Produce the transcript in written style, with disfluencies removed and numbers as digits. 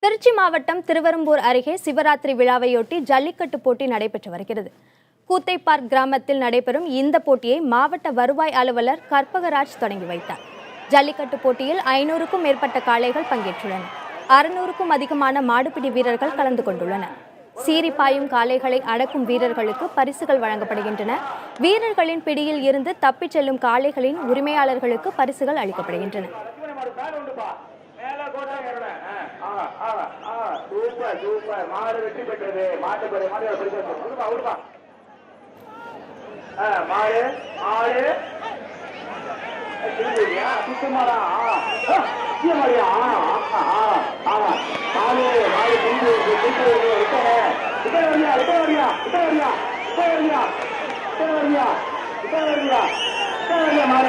திருச்சி மாவட்டம் திருவெரும்பூர் அருகே சிவராத்திரி விழாவையொட்டி ஜல்லிக்கட்டு போட்டி நடைபெற்று வருகிறது. கூத்தைப்பார்க் கிராமத்தில் நடைபெறும் இந்த போட்டியை மாவட்ட வருவாய் அலுவலர் கற்பகராஜ் தொடங்கி வைத்தார். ஜல்லிக்கட்டு போட்டியில் 500க்கும் மேற்பட்ட காளைகள் பங்கேற்றுள்ளன. 600க்கும் அதிகமான மாடுபிடி வீரர்கள் கலந்து கொண்டுள்ளனர். சீறி பாயும் காளைகளை அடக்கும் வீரர்களுக்கு பரிசுகள் வழங்கப்படுகின்றன. வீரர்களின் பிடியில் இருந்து தப்பிச் செல்லும் காளைகளின் உரிமையாளர்களுக்கு பரிசுகள் அளிக்கப்படுகின்றன. மாடு